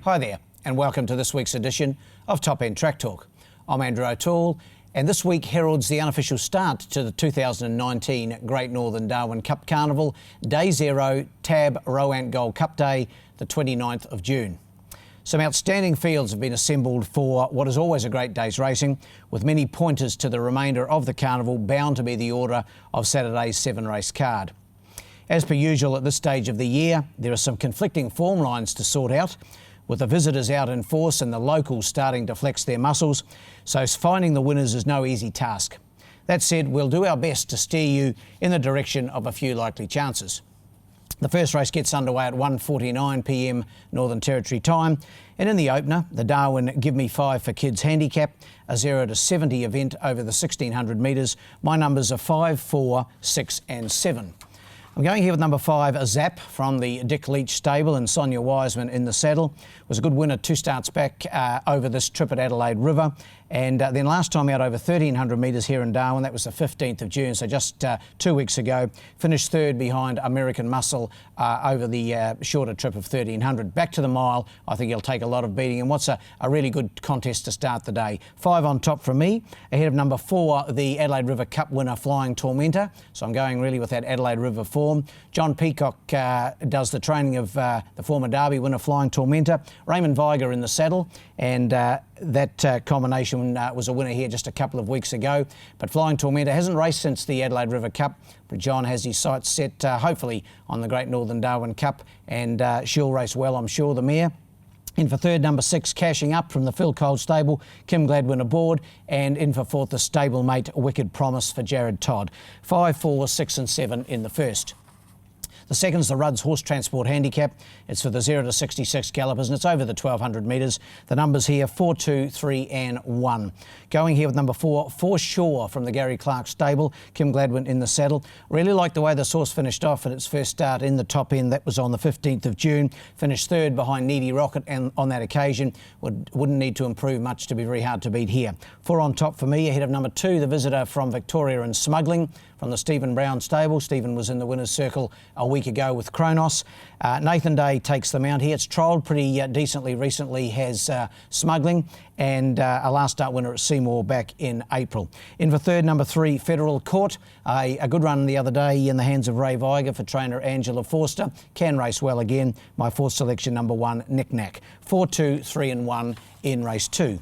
Hi there, and welcome to this week's edition of Top End Track Talk. I'm Andrew O'Toole, and this week heralds the unofficial start to the 2019 Great Northern Darwin Cup Carnival, Day Zero, Tab Rowant Gold Cup Day, the 29th of June. Some outstanding fields have been assembled for what is always a great day's racing, with many pointers to the remainder of the carnival bound to be the order of Saturday's 7-race card. As per usual at this stage of the year, there are some conflicting form lines to sort out, with the visitors out in force and the locals starting to flex their muscles, so finding the winners is no easy task. That said, we'll do our best to steer you in the direction of a few likely chances. The first race gets underway at 1:49 p.m. Northern Territory time, and in the opener, the Darwin Give Me 5 for Kids handicap, a 0 to 70 event over the 1600 metres. My numbers are 5, 4, 6 and 7. I'm going here with number 5, a Zap from the Dick Leach stable, and Sonia Wiseman in the saddle. Was a good winner 2 starts back over this trip at Adelaide River. And then last time out over 1,300 metres here in Darwin, that was the 15th of June, so just 2 weeks ago. Finished third behind American Muscle over the shorter trip of 1,300. Back to the mile, I think he'll take a lot of beating, and what's a really good contest to start the day. 5 on top from me, ahead of number 4, the Adelaide River Cup winner Flying Tormentor. So I'm going really with that Adelaide River form. John Peacock does the training of the former Derby winner Flying Tormentor. Raymond Viger in the saddle, and that combination was a winner here just a couple of weeks ago. But Flying Tormentor hasn't raced since the Adelaide River Cup, but John has his sights set hopefully on the Great Northern Darwin Cup, and she'll race well, I'm sure, the mare. In for third, number 6, Cashing Up from the Phil Cole stable, Kim Gladwin aboard, and in for fourth, the stablemate Wicked Promise for Jared Todd. 5, 4, 6 and 7 in the first. The second's the Rudd's Horse Transport Handicap. It's for the 0 to 66 gallopers, and it's over the 1,200 metres. The numbers here, 4, 2, 3 and 1. Going here with number 4, For Sure from the Gary Clark stable, Kim Gladwin in the saddle. Really like the way this horse finished off at its first start in the top end. That was on the 15th of June. Finished third behind Needy Rocket, and on that occasion wouldn't need to improve much to be very hard to beat here. 4 on top for me, ahead of number 2, the Visitor from Victoria and Smuggling from the Stephen Brown stable. Stephen was in the winner's circle a week ago with Kronos. Nathan Day takes the mount here. It's trialled pretty decently recently, has Smuggling, and a last start winner at Seymour back in April. In for third, number 3, Federal Court. A good run the other day in the hands of Ray Viger for trainer Angela Forster. Can race well again. My fourth selection, number 1, Knick Knack. 4, 2, 3 and 1 in race 2.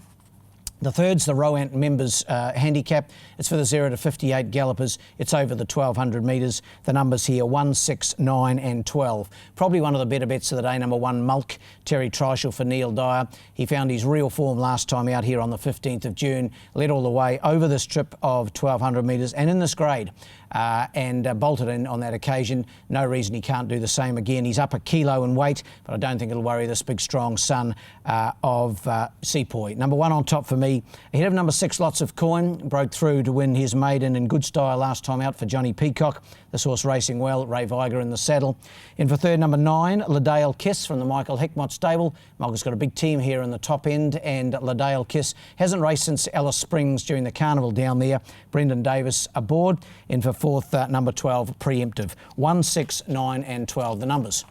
The third's the Rowant Members Handicap. It's for the 0 to 58 gallopers. It's over the 1,200 metres. The numbers here, 1, 6, 9 and 12. Probably one of the better bets of the day, number 1, Mulk, Terry Treichel for Neil Dyer. He found his real form last time out here on the 15th of June. Led all the way over this trip of 1,200 metres and in this grade. And bolted in on that occasion. No reason he can't do the same again. He's up a kilo in weight, but I don't think it'll worry this big, strong son of Sepoy. Number 1 on top for me. Ahead of number 6, Lots of Coin. Broke through to win his maiden in good style last time out for Johnny Peacock. This horse racing well. Ray Viger in the saddle. In for third, number 9, Liddale Kiss from the Michael Heckmott stable. Michael's got a big team here in the top end, and Liddale Kiss hasn't raced since Alice Springs during the carnival down there. Brendan Davis aboard. In for fourth, number 12, Preemptive. 1, 6, 9 and 12, the numbers.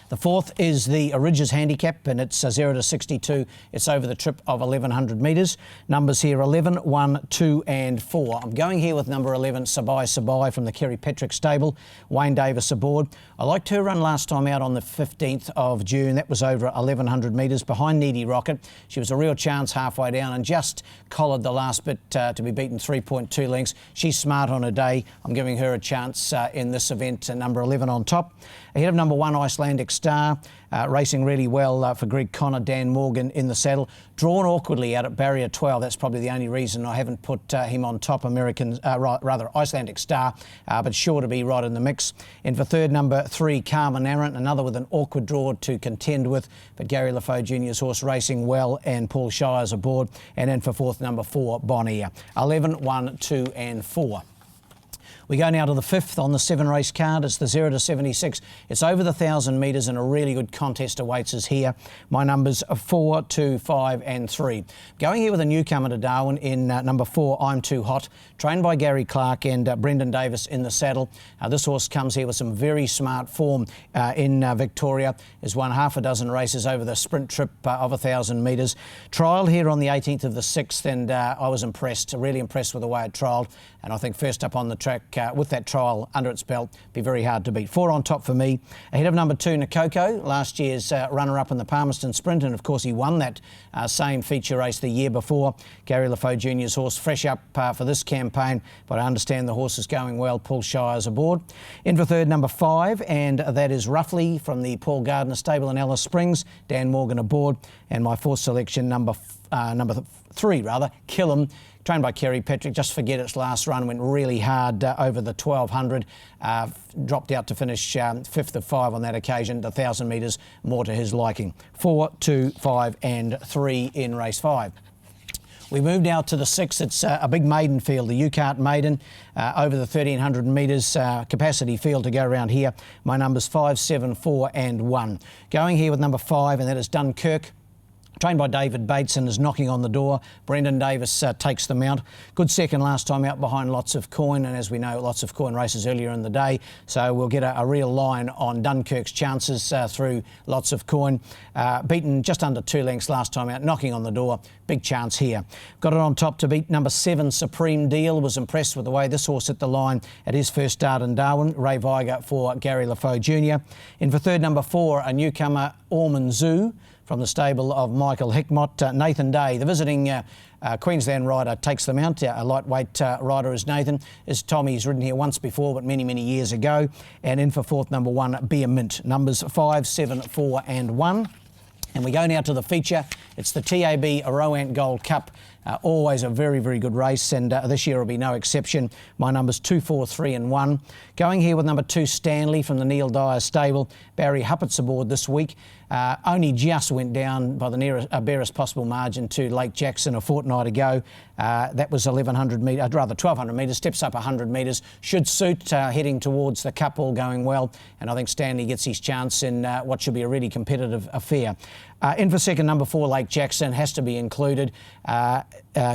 The fourth is the Ridges Handicap, and it's 0 to 62. It's over the trip of 1,100 metres. Numbers here, 11, 1, 2 and 4. I'm going here with number 11, Sabai from the Kerry Petrick stable. Wayne Davis aboard. I liked her run last time out on the 15th of June. That was over 1,100 metres behind Needy Rocket. She was a real chance halfway down and just collared the last bit to be beaten 3.2 lengths. She's smart on her day. I'm giving her a chance in this event, number 11 on top. Ahead of number 1, Icelandic Star, racing really well for Greg Connor, Dan Morgan in the saddle. Drawn awkwardly out at barrier 12. That's probably the only reason I haven't put him on top. Icelandic Star, but sure to be right in the mix. In for third, number 3, Carmen Aaron, another with an awkward draw to contend with, but Gary LaFoe Jr.'s horse racing well, and Paul Shires aboard. And in for fourth, number 4, Bon Air. 11, 1, 2 and 4. We go now to the 5th on the 7-race card. It's the 0 to 76. It's over the 1,000 metres and a really good contest awaits us here. My numbers are 4, 2, 5 and 3. Going here with a newcomer to Darwin in number 4, I'm Too Hot, trained by Gary Clark and Brendan Davis in the saddle. This horse comes here with some very smart form in Victoria. Has won half a dozen races over the sprint trip of 1,000 metres. Trialled here on the 18th of the 6th and I was impressed, really impressed with the way it trialled. And I think first up on the track with that trial under its belt, be very hard to beat. 4 on top for me. Ahead of number 2, Nakoko, last year's runner-up in the Palmerston Sprint, and of course he won that same feature race the year before. Gary Lafoe Jr.'s horse, fresh up for this campaign, but I understand the horse is going well. Paul Shires aboard. In for third, number 5, and that is Roughly from the Paul Gardner stable in Alice Springs. Dan Morgan aboard, and my fourth selection, number 3, Killam, trained by Kerry Petrick. Just forget its last run, went really hard over the 1,200, dropped out to finish 5th of 5 on that occasion. The 1,000 metres more to his liking. 4, 2, 5 and 3 in race 5. We move now to the 6th. It's a big maiden field, the UCART Maiden, over the 1,300 metres capacity field to go around here. My numbers 5, 7, 4 and 1. Going here with number 5, and that is Dunkirk, trained by David Bates and is knocking on the door. Brendan Davis takes the mount. Good second last time out behind Lots of Coin, and as we know, Lots of Coin races earlier in the day, so we'll get a real line on Dunkirk's chances through Lots of Coin. Beaten just under 2 lengths last time out, knocking on the door. Big chance here. Got it on top to beat number 7, Supreme Deal. Was impressed with the way this horse hit the line at his first start in Darwin. Ray Viger for Gary Lafoe Jr. In for third, number 4, a newcomer, Ormond Zoo, from the stable of Michael Hickmott. Nathan Day, the visiting Queensland rider, takes the mount. A lightweight rider is Nathan. As Tommy's ridden here once before, but many, many years ago. And in for fourth, number 1, Beer Mint. Numbers 5, 7, 4 and 1. And we go now to the feature. It's the TAB Arowant Gold Cup. Always a very, very good race, and this year will be no exception. My numbers 2, 4, 3 and 1. Going here with number 2, Stanley from the Neil Dyer stable. Barry Huppett's aboard this week. Only just went down by the barest possible margin to Lake Jackson a fortnight ago. That was 1,100 metres, rather 1,200 metres, steps up 100 metres. Should suit heading towards the Cup, all going well. And I think Stanley gets his chance in what should be a really competitive affair. In for second, number 4, Lake Jackson, has to be included.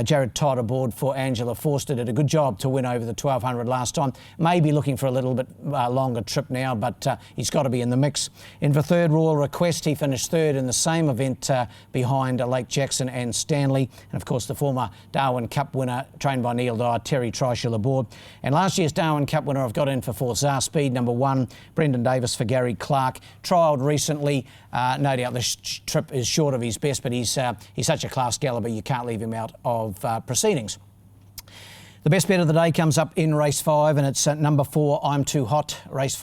Jared Todd aboard for Angela Forster. Did a good job to win over the 1,200 last time. Maybe looking for a little bit longer trip now, but he's got to be in the mix. In for third, Royal Request. He finished third in the same event behind Lake Jackson and Stanley. And of course, the former Darwin Cup winner, trained by Neil Dyer, Terry Treichel aboard. And last year's Darwin Cup winner, I've got in for fourth, Czar Speed, number 1, Brendan Davis for Gary Clark. Trialled recently. No doubt this trip is short of his best, but he's such a class galloper, you can't leave him out of proceedings. The best bet of the day comes up in race 5, and it's number 4, I'm Too Hot. Race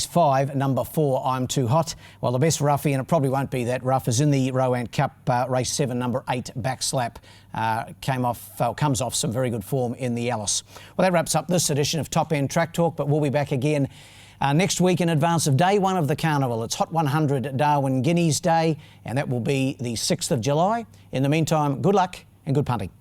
5, number 4, I'm Too Hot. Well, the best roughie, and it probably won't be that rough, is in the Rowant Cup, race 7, number 8, Backslap. Comes off some very good form in the Alice. Well, that wraps up this edition of Top End Track Talk, but we'll be back again next week in advance of day 1 of the carnival. It's Hot 100 Darwin Guineas Day, and that will be the 6th of July. In the meantime, good luck and good punting.